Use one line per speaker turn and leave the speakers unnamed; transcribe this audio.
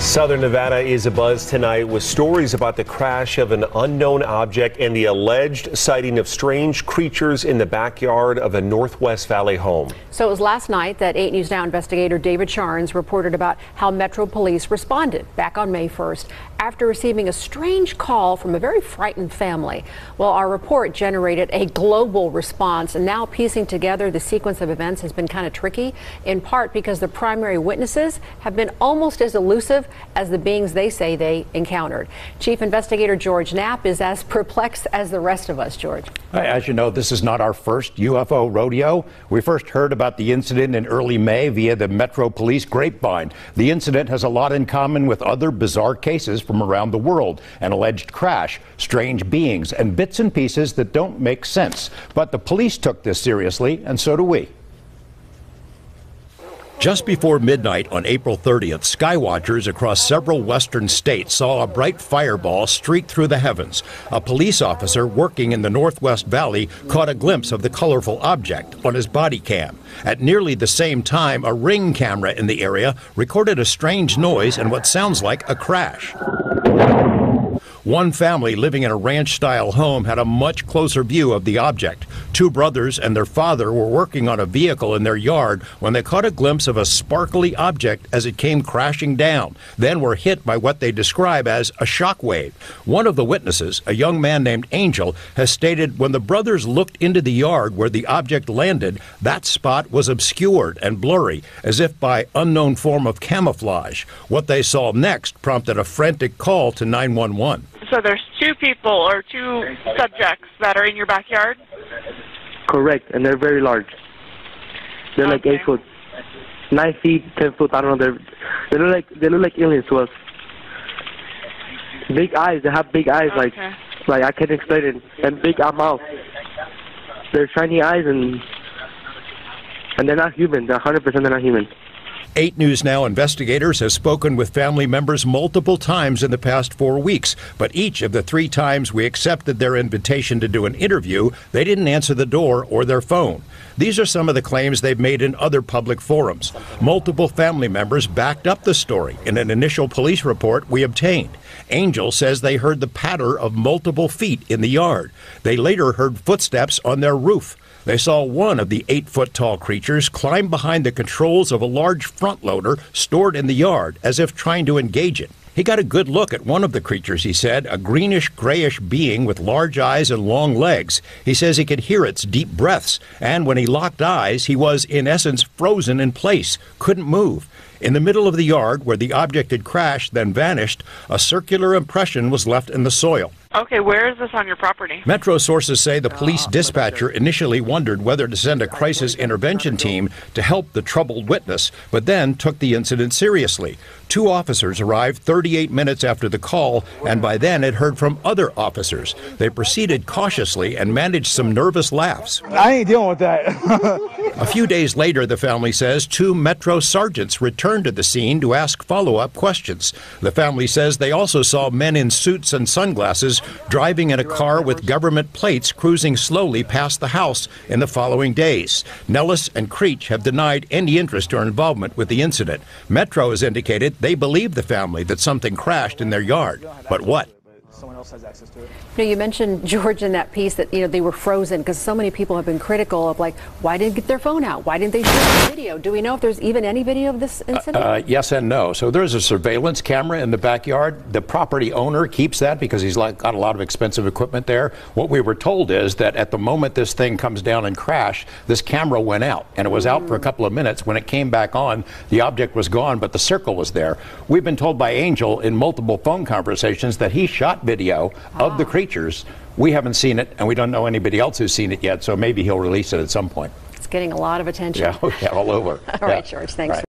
Southern Nevada is abuzz tonight with stories about the crash of an unknown object and the alleged sighting of strange creatures in the backyard of a Northwest Valley home.
So it was last night that 8 News Now investigator David Charnes reported about how Metro Police responded back on May 1st after receiving a strange call from a very frightened family. Well, our report generated a global response, and now piecing together the sequence of events has been kind of tricky, in part because the primary witnesses have been almost as elusive as the beings they say they encountered. Chief Investigator George Knapp is as perplexed as the rest of us. George.
As you know, this is not our first UFO rodeo. We first heard about the incident in early May via the Metro Police grapevine. The incident has a lot in common with other bizarre cases from around the world: an alleged crash, strange beings, and bits and pieces that don't make sense. But the police took this seriously, and so do we. Just before midnight on April 30th, skywatchers across several western states saw a bright fireball streak through the heavens. A police officer working in the Northwest Valley caught a glimpse of the colorful object on his body cam. At nearly the same time, a Ring camera in the area recorded a strange noise and what sounds like a crash. One family living in a ranch-style home had a much closer view of the object. Two brothers and their father were working on a vehicle in their yard when they caught a glimpse of a sparkly object as it came crashing down, then were hit by what they describe as a shock wave. One of the witnesses, a young man named Angel, has stated when the brothers looked into the yard where the object landed, that spot was obscured and blurry, as if by unknown form of camouflage. What they saw next prompted a frantic call to 911.
So there's two people or two subjects that are in your backyard?
Correct, and they're very large. They're like 8 foot, 9 feet, 10 foot. I don't know. They look like aliens to us. Big eyes. They have big eyes, like I can't explain it, and big mouth. They're shiny eyes, and they're not human. They're 100% they're not human.
8 News Now investigators have spoken with family members multiple times in the past 4 weeks, but each of the 3 times we accepted their invitation to do an interview, they didn't answer the door or their phone. These are some of the claims they've made in other public forums. Multiple family members backed up the story in an initial police report we obtained. Angel says they heard the patter of multiple feet in the yard. They later heard footsteps on their roof. They saw one of the 8-foot-tall creatures climb behind the controls of a large front loader stored in the yard as if trying to engage it. He got a good look at one of the creatures, he said, a greenish-grayish being with large eyes and long legs. He says he could hear its deep breaths, and when he locked eyes, he was, in essence, frozen in place, couldn't move. In the middle of the yard, where the object had crashed, then vanished, a circular impression was left in the soil.
Okay, where is this on your property?
Metro sources say the police dispatcher initially wondered whether to send a crisis intervention team to help the troubled witness, but then took the incident seriously. 2 officers arrived 38 minutes after the call, and by then had heard from other officers. They proceeded cautiously and managed some nervous laughs.
I ain't dealing with that.
A few days later, the family says 2 Metro sergeants returned to the scene to ask follow-up questions. The family says they also saw men in suits and sunglasses driving in a car with government plates cruising slowly past the house in the following days. Nellis and Creech have denied any interest or involvement with the incident. Metro has indicated they believe the family that something crashed in their yard. But what?
Someone else has access to it.
You know, you mentioned, George, in that piece that, they were frozen because so many people have been critical of, like, why didn't they get their phone out? Why didn't they shoot the video? Do we know if there's even any video of this incident?
Yes and no. So there's a surveillance camera in the backyard. The property owner keeps that because he's got a lot of expensive equipment there. What we were told is that at the moment this thing comes down and crashed, this camera went out, and it was out for a couple of minutes. When it came back on, the object was gone, but the circle was there. We've been told by Angel in multiple phone conversations that he shot video of the creatures. We haven't seen it, and we don't know anybody else who's seen it yet, so maybe he'll release it at some point.
It's getting a lot of attention.
Yeah, all over.
All right, George, thanks.